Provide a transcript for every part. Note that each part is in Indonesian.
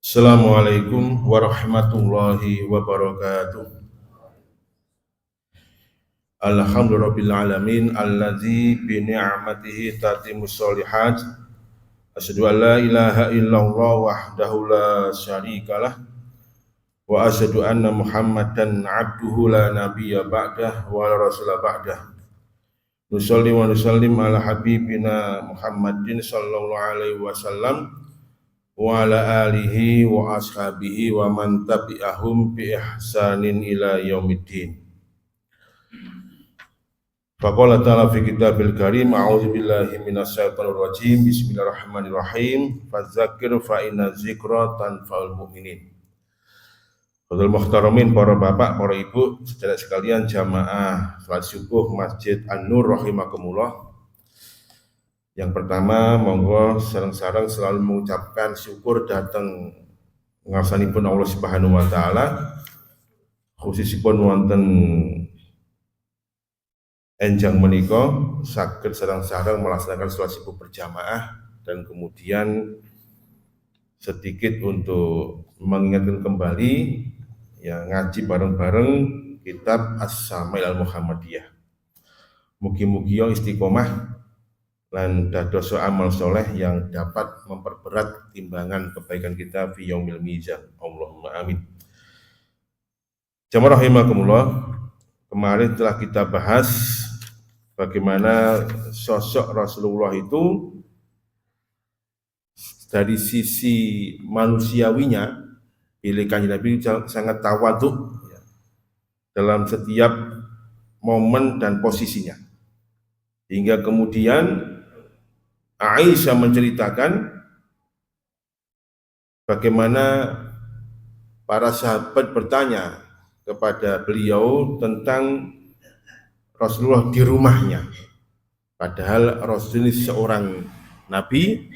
Assalamualaikum warahmatullahi wabarakatuh. Alhamdulillahirabbil alamin allazi bi ni'matihi tatimmus sholihat. Asyhadu an la ilaha illallah wahdahu la syarikalah wa asyhadu anna Muhammadan abduhu la nabiyya ba'dah wa la rasula ba'dah. Nusalli wa nusallim ala habibina Muhammadin sallallahu alaihi wasallam wa ala alihi wa ashabihi wa man tabi'ahum bi ihsanin ila yaumiddin. Faqala ta'ala fi kitabil karim a'udzu billahi minasyaitonir rajim bismillahirrahmanirrahim fadzakir fa inna dzikra tanfa'ul mu'minin. Qadul muhtaramin, para bapak, para ibu, saudara sekalian jamaah salat subuh Masjid An-Nur rahimakumullah. Yang pertama, monggo sareng-sareng selalu mengucapkan syukur datang ngarsanipun Allah Subhanahu wa taala, khususipun wonten enjang menika saged sareng-sareng melaksanakan salat subuh berjamaah dan kemudian sedikit untuk mengingatkan kembali ya ngaji bareng-bareng kitab As-Syama'il Al-Muhammadiyah. Mugi-mugi istiqomah lan dados amal soleh yang dapat memperberat timbangan kebaikan kita fi yaumil mizan. Allahumma amin. Jamaah rahimakumullah, kemarin telah kita bahas bagaimana sosok Rasulullah itu dari sisi manusiawinya, pilihan Nabi sangat tawadhu dalam setiap momen dan posisinya. Hingga kemudian Aisyah menceritakan bagaimana para sahabat bertanya kepada beliau tentang Rasulullah di rumahnya. Padahal Rasul ini seorang nabi,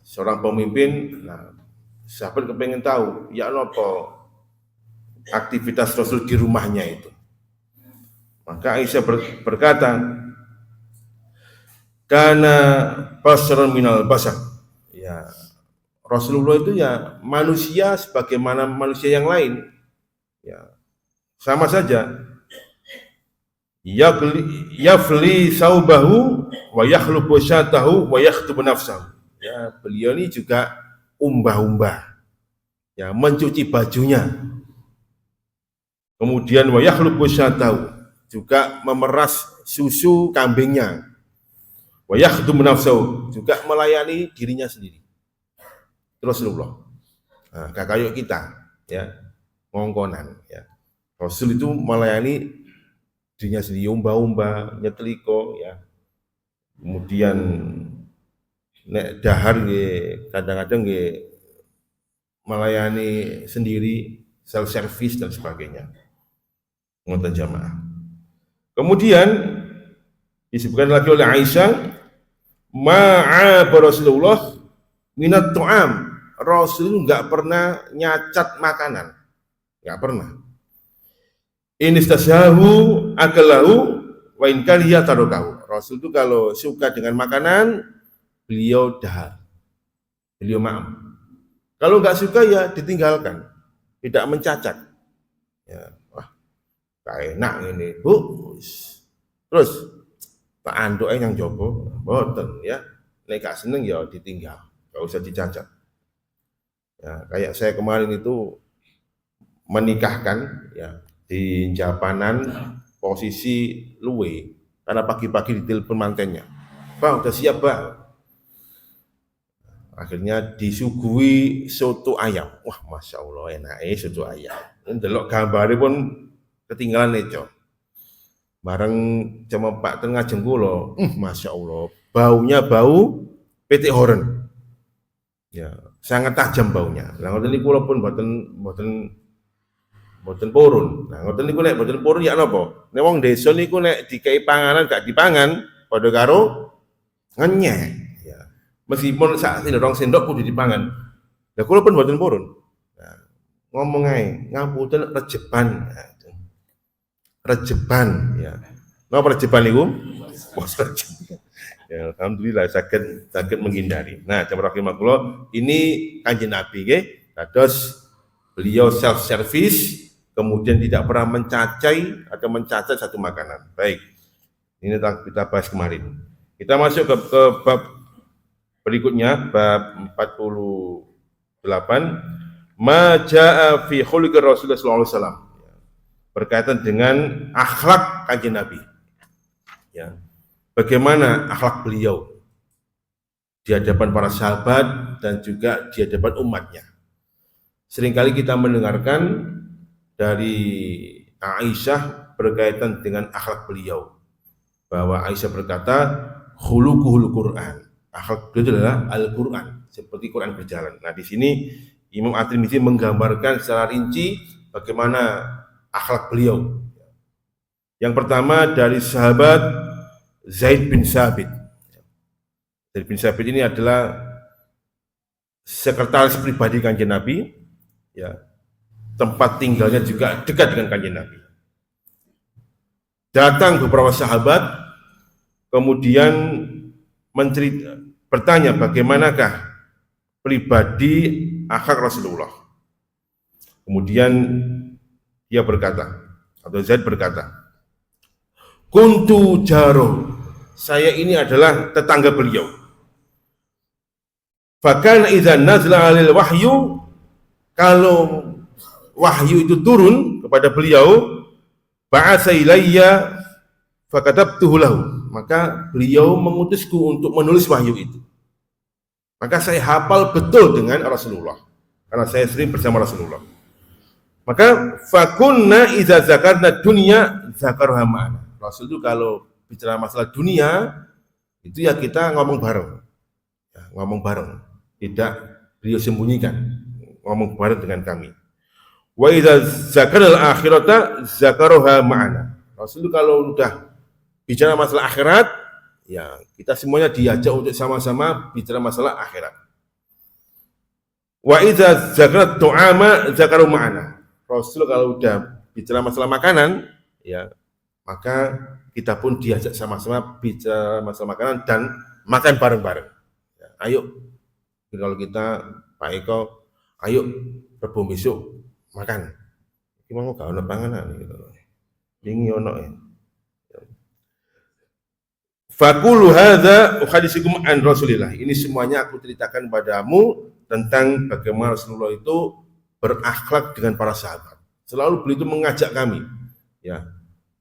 seorang pemimpin. Nah, sahabat kepengen tahu, ya apa aktivitas Rasul di rumahnya itu. Maka Aisyah berkata, karena basyaran minal basar. Ya, Rasulullah itu ya manusia sebagaimana manusia yang lain. Ya, sama saja. Yafli saubahu wa yakhluqu syatahu wa yakhtubu nafsahu. Ya, beliau ini juga umbah-umbah. Ya, mencuci bajunya. Kemudian wa yakhluqu syatahu, juga memeras susu kambingnya. Wa yakhtubu nafsahu, juga melayani dirinya sendiri. Rasulullah. Nah, kayak kita, ya, ngongkonan, ya. Rasul itu melayani dirinya sendiri, umba-umba, nyeteliko, ya. Kemudian nek dahar kadang-kadang melayani sendiri, self service dan sebagainya. Ngoten jamaah. Kemudian disebutkan lagi oleh Aisyah, ma'a Rasulullah minat tu'am. Rasul enggak pernah nyacat makanan, enggak pernah. In istasyahu akalahu wa in kariha tarukahu. Rasul itu kalau suka dengan makanan, beliau dahar, beliau maam. Kalau enggak suka ya ditinggalkan, tidak mencacat. Ya, wah, gak enak ini, Bu. Terus tak anduk yang jopo, boten ya. Nek gak seneng ya ditinggal, gak usah dicacat. Ya, kayak saya kemarin itu menikahkan ya di Japanan posisi luwe karena pagi-pagi ditelepon mantennya, Bang udah siap Bang. Akhirnya disuguhi soto ayam. Wah, masya Allah enak soto ayam. Delok gambarnya pun ketinggalan nih bareng sama Pak Tengah Jengkulo, masya Allah baunya bau PT Horen. Ya, sangat tajam baunya. Lah ngoten niku kula pun boten purun. Nah, ngoten niku nek boten purun ya napa? Nek wong desa niku nek dikai panganan gak dipangan padha karo ngenyek. Ya. Meskipun sak sendok sendok kudu dipangan. Lah kula pun boten purun. Nah, ngomong ae, ngapunten rejeban. Rejeban ya. Napa rejeban niku? Bos rejeban. Ya, alhamdulillah sakit menghindari. Nah, jamaah rahimakumullah, ini Kanjeng Nabi nggih. Terus beliau self service, kemudian tidak pernah mencacai atau mencacat satu makanan. Baik. Ini kita bahas kemarin. Kita masuk ke bab berikutnya, bab 48. Ma jaa fi khuluqir Rasulullah sallallahu alaihi wasallam. Berkaitan dengan akhlak Kanjeng Nabi. Ya. Bagaimana akhlak beliau di hadapan para sahabat dan juga di hadapan umatnya. Seringkali kita mendengarkan dari Aisyah berkaitan dengan akhlak beliau, bahwa Aisyah berkata, khuluquhul Quran. Akhlak beliau adalah Al-Quran, seperti Quran berjalan. Nah, di sini Imam At-Tirmidzi menggambarkan secara rinci bagaimana akhlak beliau. Yang pertama dari sahabat Zaid bin Sabit. Zaid bin Sabit ini adalah sekretaris pribadi Kanjeng Nabi, ya. Tempat tinggalnya juga dekat dengan Kanjeng Nabi. Datang beberapa sahabat, kemudian bertanya bagaimanakah pribadi akhlak Rasulullah. Kemudian dia berkata, atau Zaid berkata, kuntu jaro, saya ini adalah tetangga beliau. Bahkan idza nazla 'alil wahyu, kalau wahyu itu turun kepada beliau, ba'atsa ilayya fakatabtuhu lahu, maka beliau mengutusku untuk menulis wahyu itu. Maka saya hafal betul dengan Rasulullah, karena saya sering bersama Rasulullah. Maka fakunna idza zakarna dunya zakarha ma'ana. Rasul itu kalau bicara masalah dunia, itu ya kita ngomong bareng. Ya, ngomong bareng. Tidak beliau sembunyikan. Ngomong bareng dengan kami. Wa idza zakarna al-akhirata zakaruha ma'ana. Rasul itu kalau udah bicara masalah akhirat, ya kita semuanya diajak untuk sama-sama bicara masalah akhirat. Wa idza zakarna tu'ama zakaru ma'ana. Rasul kalau udah bicara masalah makanan, ya maka kita pun diajak sama-sama bicara masalah makanan dan makan bareng-bareng. Ya, ayo, kalau kita Pak Eko, ayo Rebo besok makan. Gimana gak ono panganan gitu. Ini ono ya. Fakulu hadza uhaditsukum an Rasulillah. Ini semuanya aku ceritakan padamu tentang bagaimana Rasulullah itu berakhlak dengan para sahabat. Selalu beliau itu mengajak kami, ya.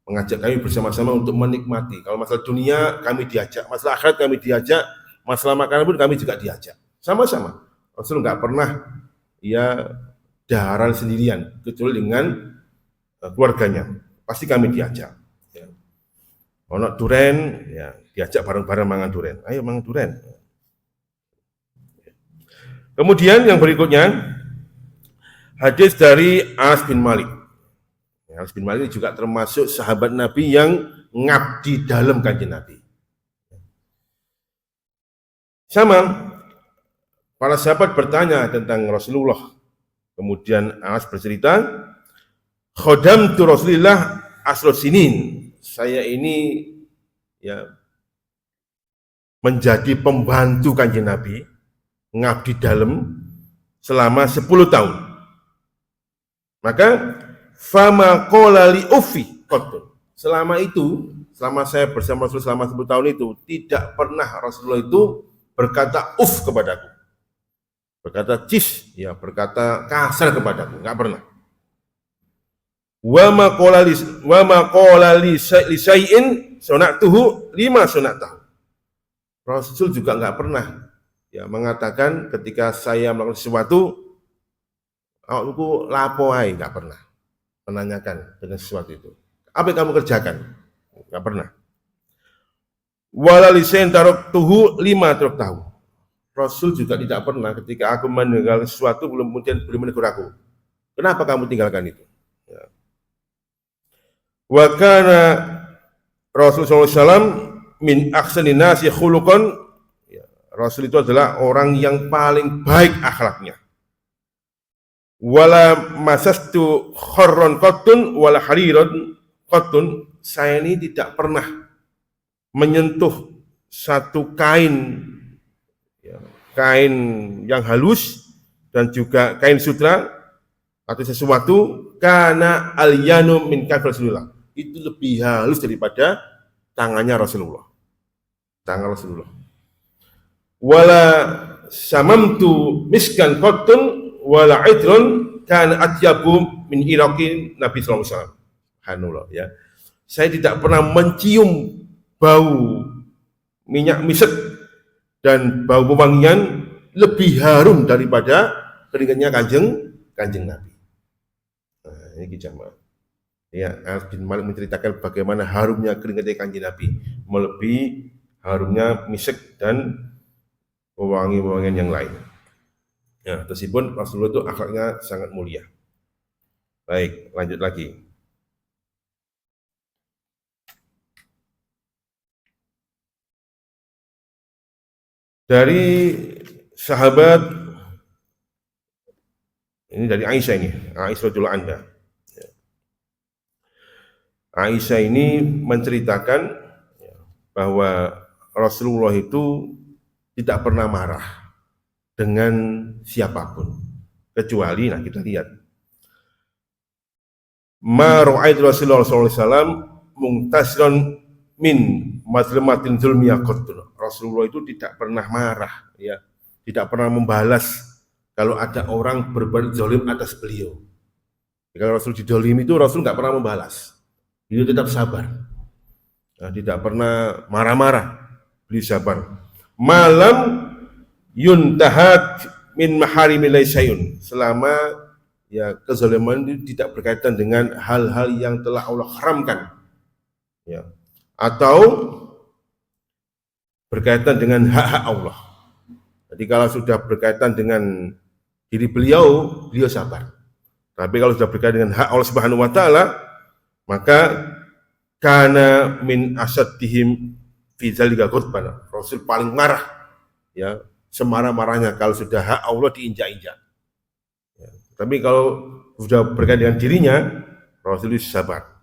Mengajak kami bersama-sama untuk menikmati. Kalau masalah dunia kami diajak, masalah akhirat kami diajak, masalah makanan pun kami juga diajak. Sama-sama. Rasul nggak pernah ya daharan sendirian, kecuali dengan keluarganya. Pasti kami diajak. Ya. Ono duren, ya diajak bareng-bareng mangan duren. Ayo mangan duren. Kemudian yang berikutnya hadis dari Anas bin Malik. Anas bin Malik juga termasuk sahabat Nabi yang ngabdi dalam Kanjeng Nabi. Sama, para sahabat bertanya tentang Rasulullah. Kemudian Anas bercerita, khodamtu Rasulillah asrul sinin. Saya ini ya menjadi pembantu Kanjeng Nabi, ngabdi dalam selama 10 tahun. Maka fama qala li ufi qatun. Selama itu, selama saya bersama Rasul selama 10 tahun itu, tidak pernah Rasulullah itu berkata kepadaku. Berkata cis, ya berkata kasar kepadaku, enggak pernah. Wa ma qala li syai'in sunatuhu lima sunatahu. Rasul juga enggak pernah ya mengatakan ketika saya melakukan sesuatu, aku lapo ae, enggak pernah menanyakan dengan sesuatu itu. Apa yang kamu kerjakan? Enggak pernah. Wala lisan taraktuhu lima taraktahu. Rasul juga tidak pernah ketika aku meninggalkan sesuatu kemudian belum menegur aku. Kenapa kamu tinggalkan itu? Ya. Wa kana Rasulullah SAW min ahsanin nasi khuluqan. Ya, Rasul itu adalah orang yang paling baik akhlaknya. Wala masastu kharron qattun wala hariron qattun. Saya ini tidak pernah menyentuh satu kain, ya, kain yang halus dan juga kain sutra atau sesuatu, karena al-yanu min kaf Rasulullah, itu lebih halus daripada tangannya Rasulullah, tangan Rasulullah. Wala samamtu miskan qattun wala idrun kana atyabu min iraqin Nabi sallallahu alaihi wasallam. Subhanallah, ya. Saya tidak pernah mencium bau minyak misek dan bau pewangian lebih harum daripada keringatnya kanjeng Nabi. Nah, ini jamaah. Ya, Anas bin Malik menceritakan bagaimana harumnya keringatnya kanjeng Nabi, melebihi harumnya misek dan pewangi-pewangian yang lain. Ya, meskipun Rasulullah itu akhlaknya sangat mulia. Baik, lanjut lagi. Dari sahabat, ini dari Aisyah ini, Aisyah radhiyallahu anha. Aisyah ini menceritakan bahwa Rasulullah itu tidak pernah marah dengan siapapun, kecuali, nah kita lihat, ma ra'aitu Rasulullah sallallahu alaihi wasallam mungtasiran min mazlamatin zulmiyah qattun. Rasulullah itu tidak pernah marah, ya, tidak pernah membalas kalau ada orang berbuat zalim atas beliau. Kalau Rasul didolimi itu Rasul nggak pernah membalas, beliau tetap sabar, nah, tidak pernah marah-marah, beliau sabar. Malam yuntahat min maharimillah syai'un, selama ya kezaliman itu tidak berkaitan dengan hal-hal yang telah Allah haramkan, ya, atau berkaitan dengan hak-hak Allah. Jadi kalau sudah berkaitan dengan diri beliau, beliau sabar. Tapi kalau sudah berkaitan dengan hak Allah Subhanahu wa taala, maka kana min asaddihim fi zalika ghadban. Rasul paling marah, ya, semarah-marahnya kalau sudah hak Allah diinjak-injak. Ya. Tapi kalau sudah berkaitan dengan dirinya, Rasul sabar.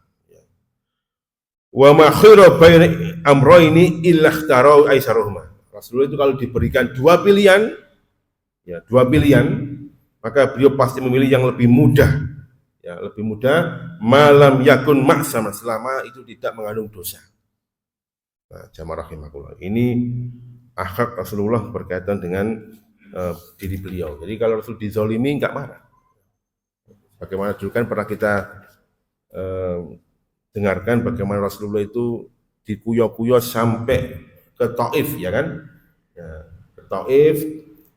Wa ma khairu baina amrayni illa ikhtarau aisaruhuma. Rasulullah itu kalau diberikan dua pilihan, ya, dua pilihan, maka beliau pasti memilih yang lebih mudah, ya, lebih mudah, malam yakun maksama, selama itu tidak mengandung dosa. Nah, jamaah rahimakumullah, ini akhlak Rasulullah berkaitan dengan diri beliau. Jadi kalau Rasul dizalimi enggak marah. Bagaimana dulu kan pernah kita dengarkan bagaimana Rasulullah itu dikuyok-kuyok sampai ke Taif, ya kan? Ya, ke Taif,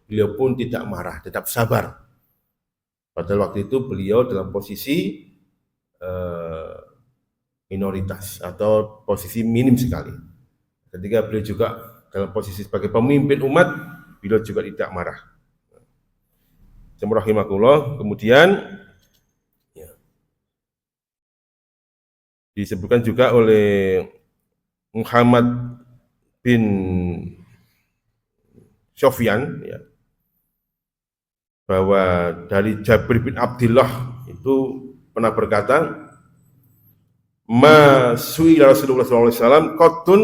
beliau pun tidak marah, tetap sabar. Padahal waktu itu beliau dalam posisi minoritas atau posisi minim sekali. Ketika beliau juga dalam posisi sebagai pemimpin umat, beliau juga tidak marah. Rahimakumullah. Kemudian ya, disebutkan juga oleh Muhammad bin Sofyan, ya, bahwa dari Jabir bin Abdullah itu pernah berkata, ma su'ila Rasulullah SAW qattun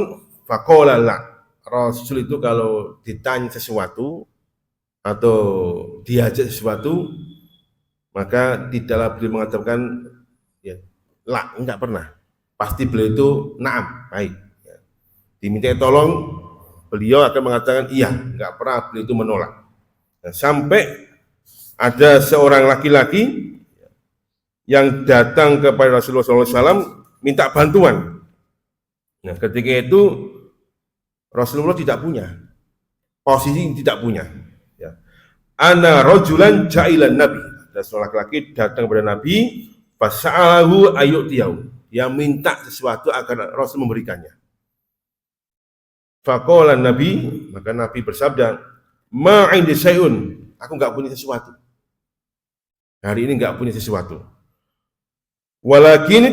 faqala la. Rasul itu kalau ditanya sesuatu atau diajak sesuatu, maka tidaklah beliau mengatakan ya, la, enggak pernah. Pasti beliau itu na'am, baik. Ya. Diminta tolong, beliau akan mengatakan iya, enggak pernah beliau itu menolak. Nah, sampai ada seorang laki-laki yang datang kepada Rasulullah SAW minta bantuan. Nah, ketika itu Rasulullah tidak punya, posisi tidak punya. Ya. Ana rojulan jailan Nabi. Ada seorang laki-laki datang kepada Nabi, fasa'alahu ayyutiyahu. Dia minta sesuatu agar Rasul memberikannya. Faqala Nabi, maka Nabi bersabda, ma indi syai'un, aku enggak punya sesuatu. Hari ini enggak punya sesuatu. Walakin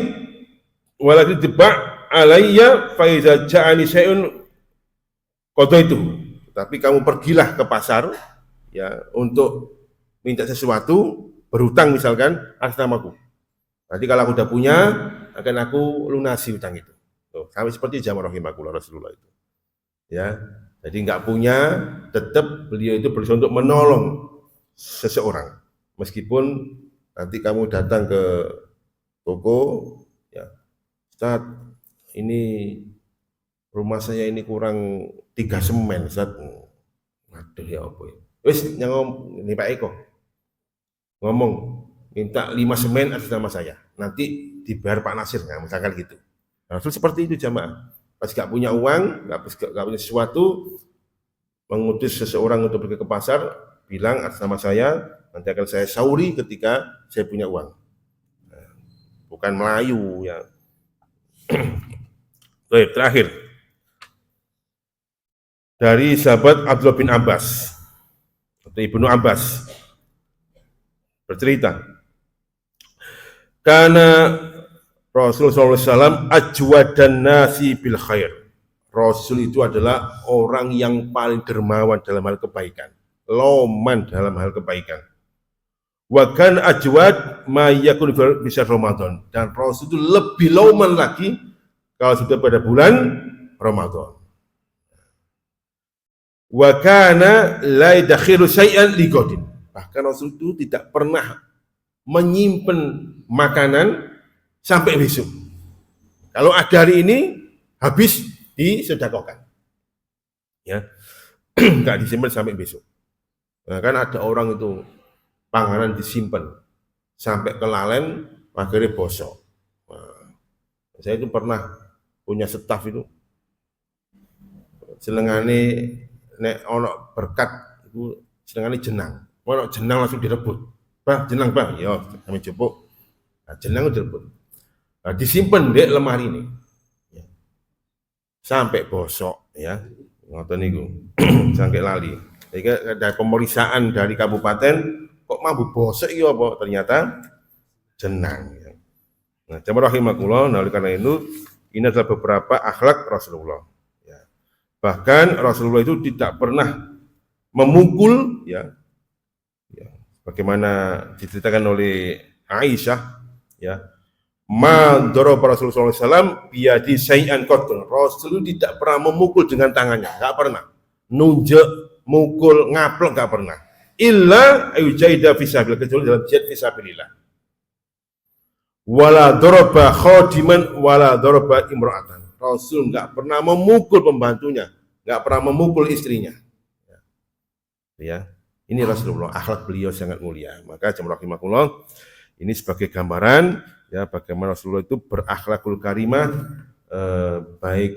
tiba' alayya fa iza ja'ani syai'un qadaitu. Tapi kamu pergilah ke pasar, ya, untuk minta sesuatu, berhutang misalkan atas namaku. Nanti kalau aku udah punya, akan aku lunasi hutang itu. Tuh, sampai seperti zaman rahimakumullah Rasulullah itu. ya. Jadi nggak punya, tetap beliau itu berusaha untuk menolong seseorang. Meskipun nanti kamu datang ke toko, ya, Ustaz, ini rumah saya ini kurang 3 semen, Ustaz. Waduh ya apa ya. Wis nyangom ini Pak Eko ngomong minta 5 semen atas nama saya. Nanti dibayar Pak Nasir, nah, misalkan gitu. Nah, seperti itu jamaah. Pas gak punya uang, gak punya sesuatu, mengutus seseorang untuk pergi ke pasar, bilang atas nama saya, nanti akan saya sauri ketika saya punya uang. Nah, bukan Melayu ya. Baik, terakhir dari sahabat Abdullah bin Abbas atau Ibnu Abbas bercerita, karena Rasulullah SAW ajwadan nasi bil khair. Rasul itu adalah orang yang paling dermawan dalam hal kebaikan, loman dalam hal kebaikan. Wa kan ajwad ma yakun bisa Ramadan, dan Rasul itu lebih loman lagi kalau sudah pada bulan Ramadan. Wa kana la yadkhiru syai'an li ghadin. Bahkan Rasul itu tidak pernah menyimpan makanan sampai besok. Kalau ada hari ini habis disedekahkan. Ya. Enggak disimpan sampai besok. Nah, kan ada orang itu panganan disimpan sampai kelalen akhirnya bosok. Nah, saya itu pernah punya staf itu senengane nek ono berkat itu senengane jenang. Ono jenang langsung direbut. Bah, jenang bah, ya kami jupuk. Nah, jenang direbut. Nah, disimpan di lemari ini. Ya. Sampai bosok ya. Ngoten niku. Sampai lali. Jadi ada pemeriksaan dari kabupaten kok mampu bosok iki apa? Ternyata jenang ya. Nah, jamaah rahimakumullah, nah oleh karena itu ini adalah beberapa akhlak Rasulullah. Ya. Bahkan Rasulullah itu tidak pernah memukul ya. Ya. Bagaimana diceritakan oleh Aisyah ya. Ma daraba Rasulullah SAW biyadi syai'an qatun. Rasul tidak pernah memukul dengan tangannya, enggak pernah. Nunjuk, mukul, ngaplok enggak pernah. Illa ayujaida fisabilillah, kecuali dalam jihad fisabilillah. Wala daraba khadiman wala daraba imra'atan. Rasul enggak pernah memukul pembantunya, enggak pernah memukul istrinya. Ya. Ini Rasulullah, akhlak beliau sangat mulia. Maka jamaah rahimakumullah, ini sebagai gambaran ya bagaimana Rasulullah itu berakhlakul karimah, baik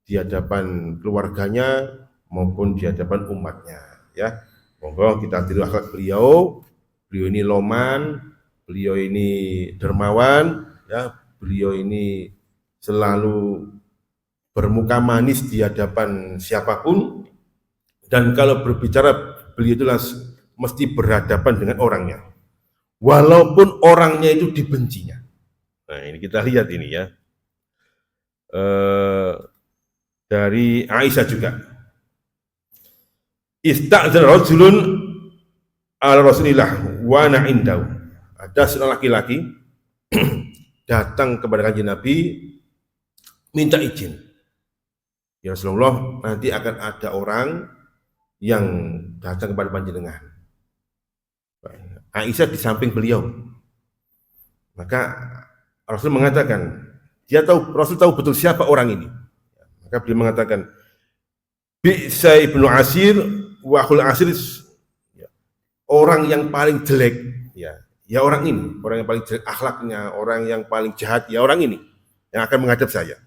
di hadapan keluarganya maupun di hadapan umatnya ya. Monggo kita tiru akhlak beliau. Beliau ini loman, beliau ini dermawan ya, beliau ini selalu bermuka manis di hadapan siapapun, dan kalau berbicara beliau itu mesti berhadapan dengan orangnya. Walaupun orangnya itu dibencinya. Nah ini kita lihat ini ya. Dari Aisyah juga. Ista'dzan rajulun ala Rasulillah wa ana indahu. Ada seorang laki-laki datang kepada Kanjeng Nabi minta izin. Ya Rasulullah, nanti akan ada orang yang datang kepada panjenengan. Aisyah di samping beliau. Maka Rasul mengatakan, Rasul tahu betul siapa orang ini. Maka beliau mengatakan, Bi'sa ibnu Asir wa akhul Asir, orang yang paling jelek, ya orang ini, orang yang paling jelek akhlaknya, orang yang paling jahat, ya orang ini yang akan menghadap saya.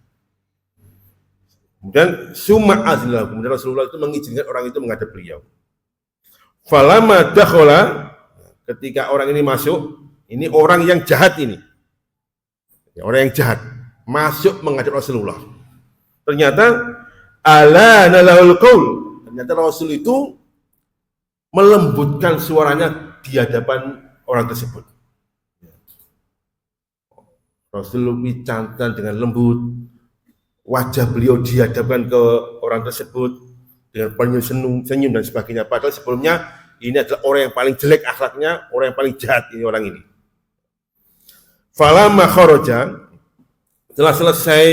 Kemudian summa azlah, kemudian Rasulullah itu mengizinkan orang itu menghadap beliau. Falamma dakhala, ketika orang ini masuk, ini orang yang jahat ini, ya, orang yang jahat masuk menghadap Rasulullah. Ternyata alana lahul qaul, ternyata Rasul itu melembutkan suaranya di hadapan orang tersebut. Rasul bicara dengan lembut, wajah beliau dihadapkan ke orang tersebut dengan penuh senyum dan sebagainya. Padahal sebelumnya ini adalah orang yang paling jelek akhlaknya, orang yang paling jahat ini orang ini. Falamma kharaja, setelah selesai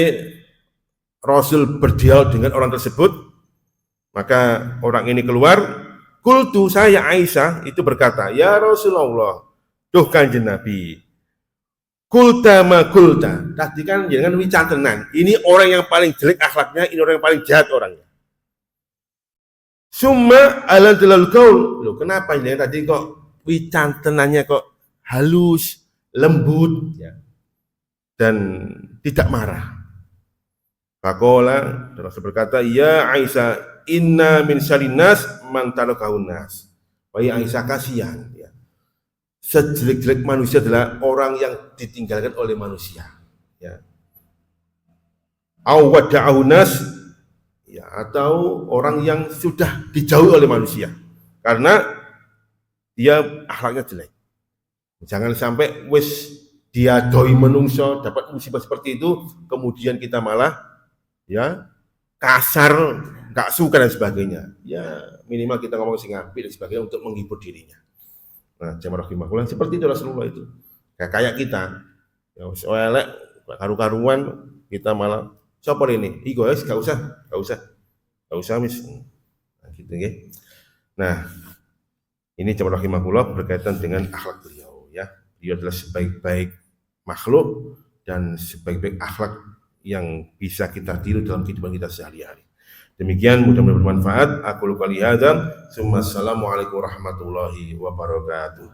Rasul berdialog dengan orang tersebut, maka orang ini keluar. Kultu, saya Aisyah itu berkata, ya Rasulullah, duh kanjeng Nabi, kulta ma kulta. Tadi kan jangan wicatenan. Ini orang yang paling jelek akhlaknya, ini orang yang paling jahat orangnya. Summa alantilal kaul. Loh, kenapa ini tadi kok wicatenannya kok halus, lembut, ya, dan tidak marah. Faqala, Rasul berkata, ya Aisyah, inna min syarinas man talakahun nas. Wahai Aisyah, kasihan, ya. Sejelek-jelek manusia adalah orang yang ditinggalkan oleh manusia, ya. Aw wada'ahun nas, ya, atau orang yang sudah dijauhi oleh manusia karena dia akhlaknya jelek. Jangan sampai wis dia doi menungso dapat musibah seperti itu, kemudian kita malah, ya, kasar, nggak suka dan sebagainya. Ya minimal kita ngomong sing apik dan sebagainya untuk menghibur dirinya. Nah, jamaah rahimahullah, seperti itu Rasulullah itu. Kayak kita, ya elek karu-karuan, kita malah sopor ini, guys, gak usah mis. Nah, gitu ya. Nah, ini jamaah rahimahullah berkaitan dengan akhlak beliau, ya. Beliau adalah sebaik-baik makhluk dan sebaik-baik akhlak yang bisa kita tiru dalam kehidupan kita sehari-hari. Demikian, mudah-mudahan bermanfaat. Aku luka lihada. Assalamualaikum warahmatullahi wabarakatuh.